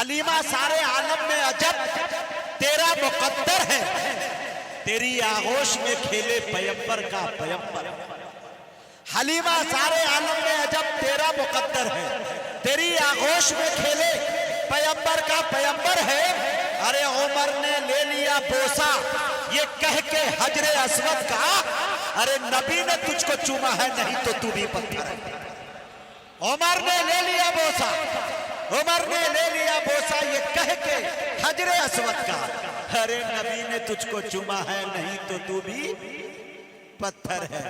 हलीमा सारे आलम में अजब तेरा मुकद्दर है, तेरी आगोश में खेले पैगंबर का पैगंबर। हलीमा सारे आलम में अजब तेरा मुकद्दर है, तेरी आगोश में खेले पैगंबर का पैगंबर है। अरे उमर ने ले लिया बोसा ये कह के हजरे अस्वद का, अरे नबी ने तुझको चूमा है नहीं तो तू भी पत्थर है। उमर ने ले लिया बोसा, उमर ने ले लिया बोसा ये कह के हजरे अस्वद का, अरे नबी ने तुझको चूमा है नहीं तो तू भी पत्थर है।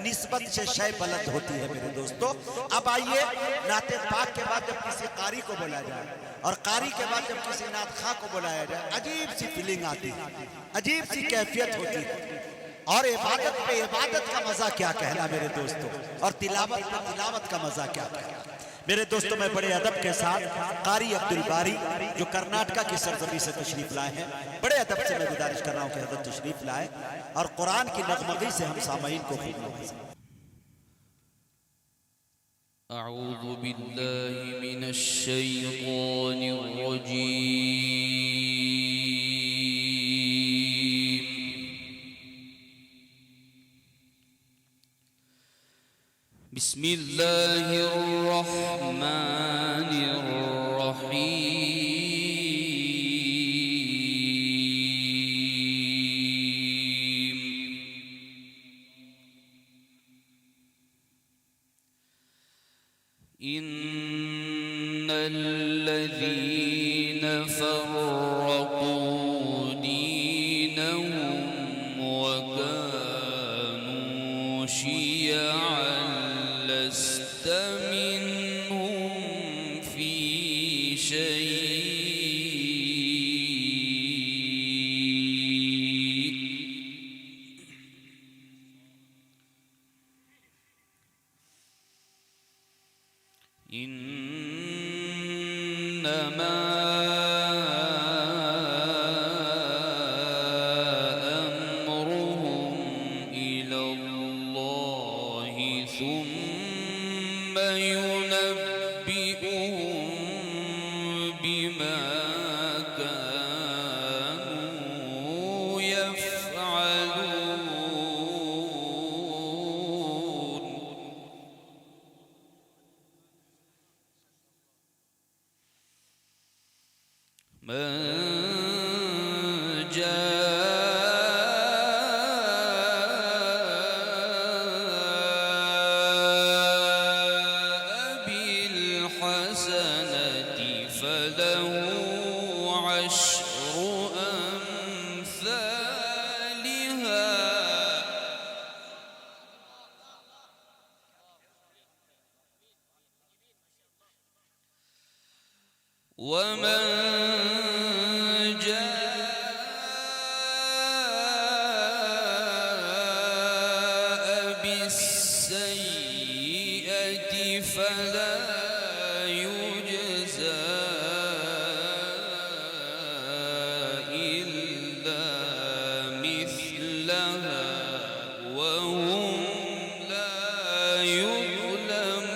निस्बत से शय बुलंद होती है मेरे दोस्तों। अब आइए नाते पाक के बाद जब किसी कारी को बोला जाए और कारी के बाद जब किसी नात खा को बुलाया जाए, अजीब सी फीलिंग आती है, अजीब सी कैफियत होती है। और इबादत पे इबादत का मजा क्या कहना मेरे दोस्तों, और तिलावत पे तिलावत का मजा क्या कहना मेरे दोस्तों। मैं बड़े अदब के साथ कारी अब्दुल बारी जो कर्नाटका की सरजमी से तशरीफ लाए हैं, बड़े अदब से मैं गुजारिश कर रहा हूं कि हज़रत तशरीफ लाए और कुरान की नगमगी से हम सामईन को खूब नवाजें। अऊज़ु बिल्लाहि मिनश शैतानिर रजीम। बिस्मिल्लाहिर रहमानिर रहीम। इन्नल्लज़ीन फ़र्रक़ू दीनहुम वकानू शियअन लस्त मिनहुम फ़ी शै। इन्नमा अम्रुहुम इलल्लाहि सुम्मा युनब्बिउहुम बिमा कानू यफ़अलून। मन जाअ बिलहसनति फलहु अश्रु अम्सालिहा वमन जाअ बिस्सय्यिअति फला युज्ज़ा इल्ला मिस्लहा वहुम ला युज़्लमून।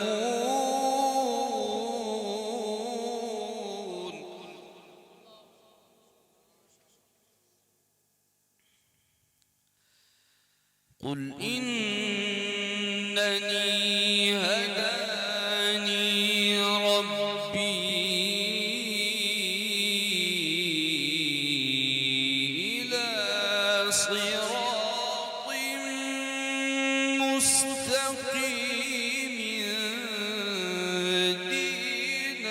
कुल इन्ननी हदानी रब्बी इला सिरातिन मुस्तक़ीमिन दीनन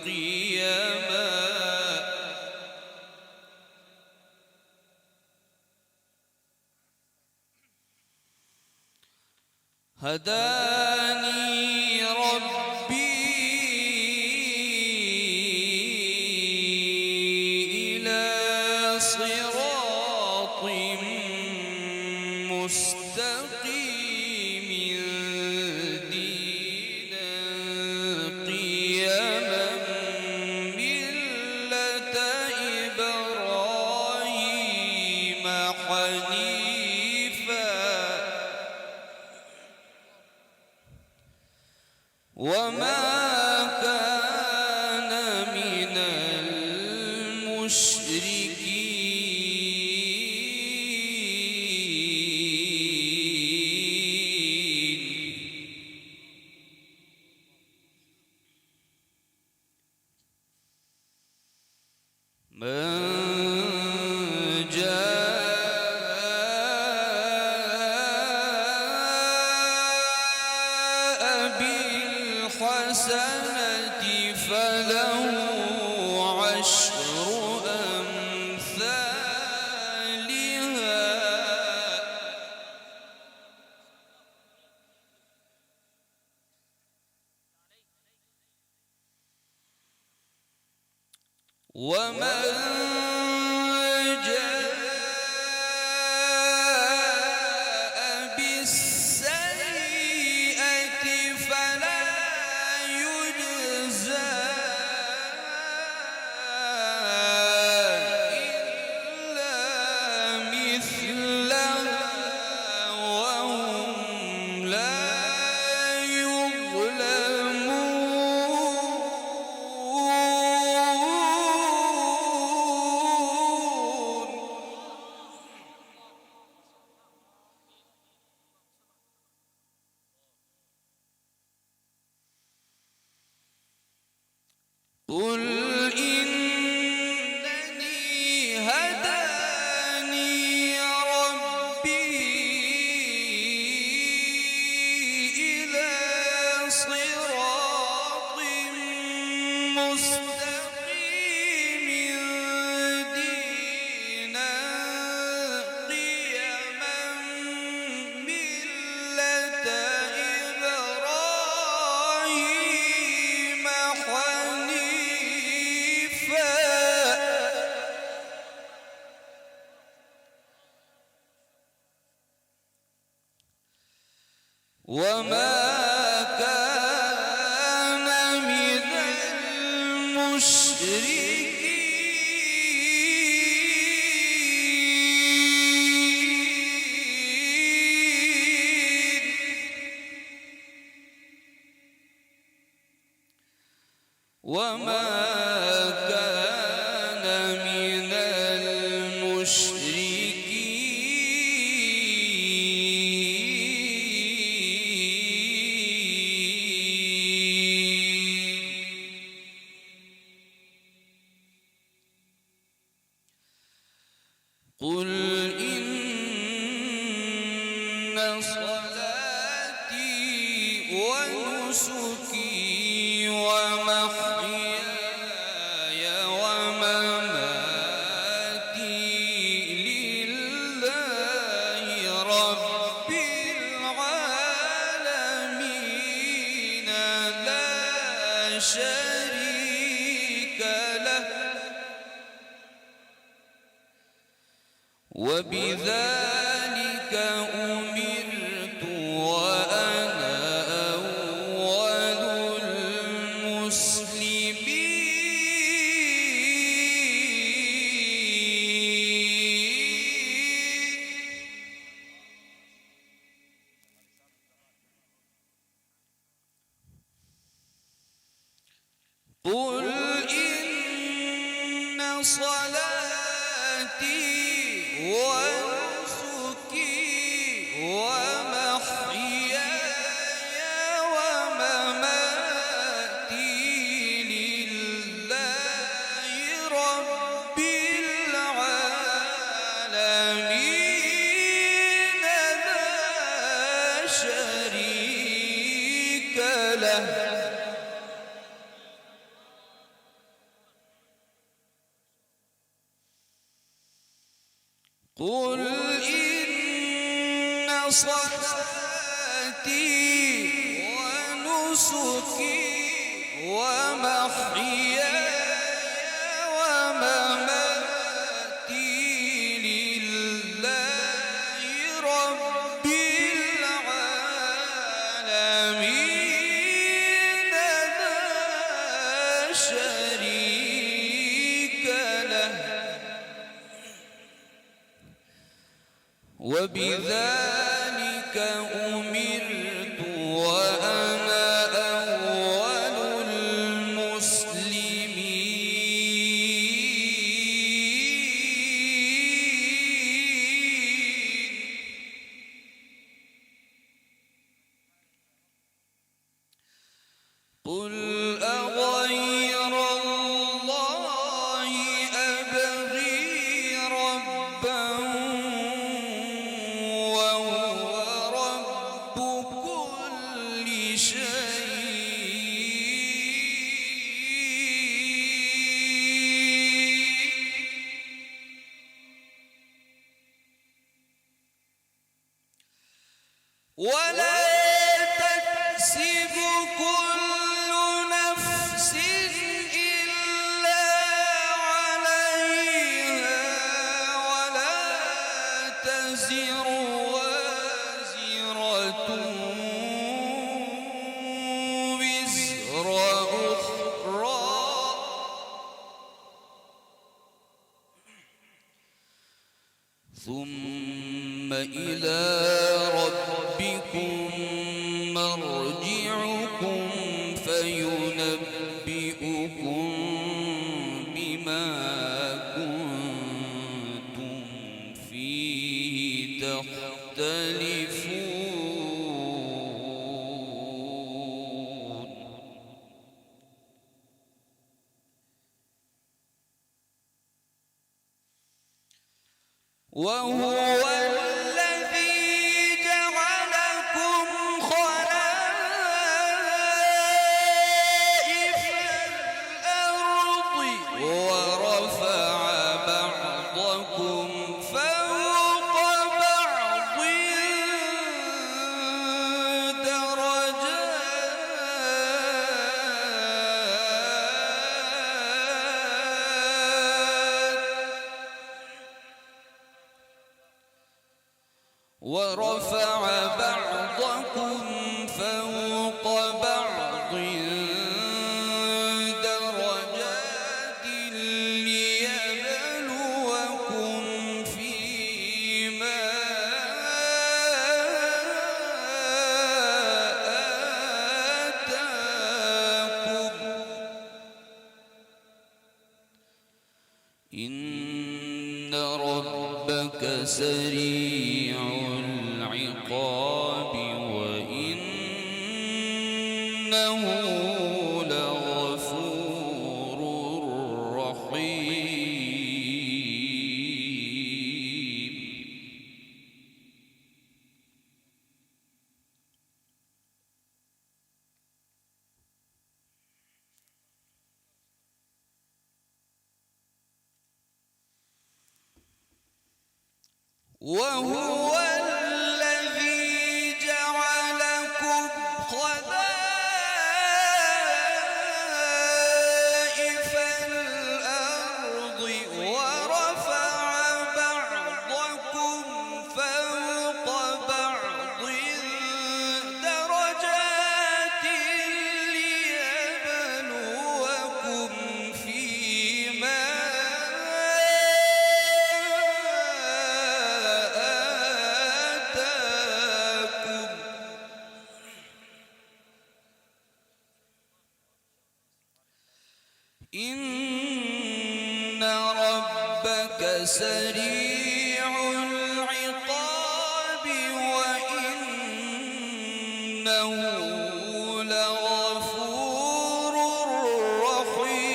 क़ियमा। हदानी रब्बी इला सिरातिन मुस्तक़ीमिन दीनन क़ियमन मिल्लत इब्राहीम हनीफ़ा वमा कान ومن جاء بالسيئة فلا يجزى إلا مثلها وهم لا قل إنني هداني ربي إلى صراط مستقيم دينا قيما ملة إبراهيم وما كان من المشركين وما كان من قل إن صلاتي ونسكي ومحياي ومماتي لله رب العالمين لا شريك له وبذلك أمرت وأنا أول المسلمين قل إن صلاتي ونسكي ومحياي ومماتي لله رب العالمين لا شريك له قل إن صلاتي ونسكي ومحياي ومماتي لله رب العالمين لا شريك له وبذلك أمرت وأنا أول المسلمين قل أغير الله أبغي ربا ولا تكسب كل نفس إلا تزر وازرة وزر أخرى ثم إلى ربكم مرجعكم فينبئكم بما كنتم فيه تختلفون. وهو الذي جعلكم خلائف الأرض ورفع بعضكم فوق بعض درجات ليبلوكم فيما آتاكم إن ربك سريع العقاب وإنه لغفور رحيم. وهو الذي جعلكم خلائف الأرض ورفع بعضكم فوق بعض درجات ليبلوكم فيما آتاكم إن ربك سريع العقاب وإنه لغفور رحيم.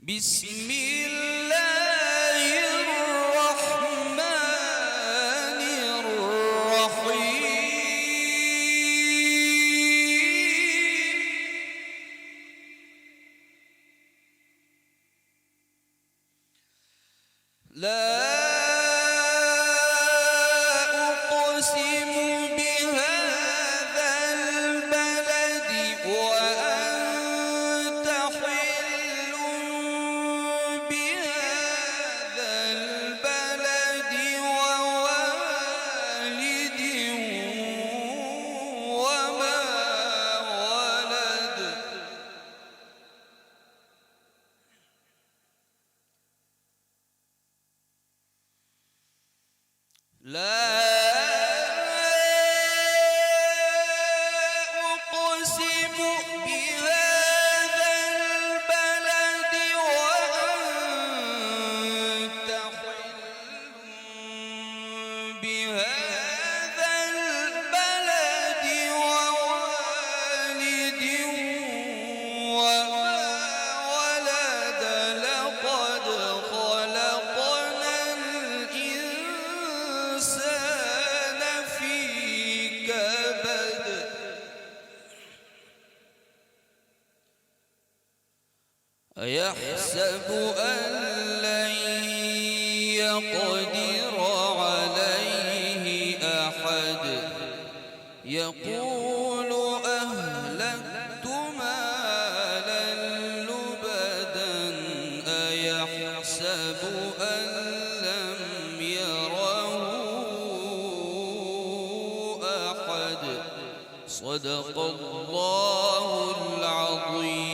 بسم الله الرحمن الرحيم. لا أقسم بهذا البلد وأنت حل بهذا البلد ووالد وما ولد. لا أقسم بهذا البلد وأنت حل بهذا البلد ووالد وما ولد. لقد خلقنا الإنسان في كبد. أيحسب أن لن يقدر عليه أحد. يقول أهلكت مالا يحسب أن لم يره أحد. صدق الله العظيم.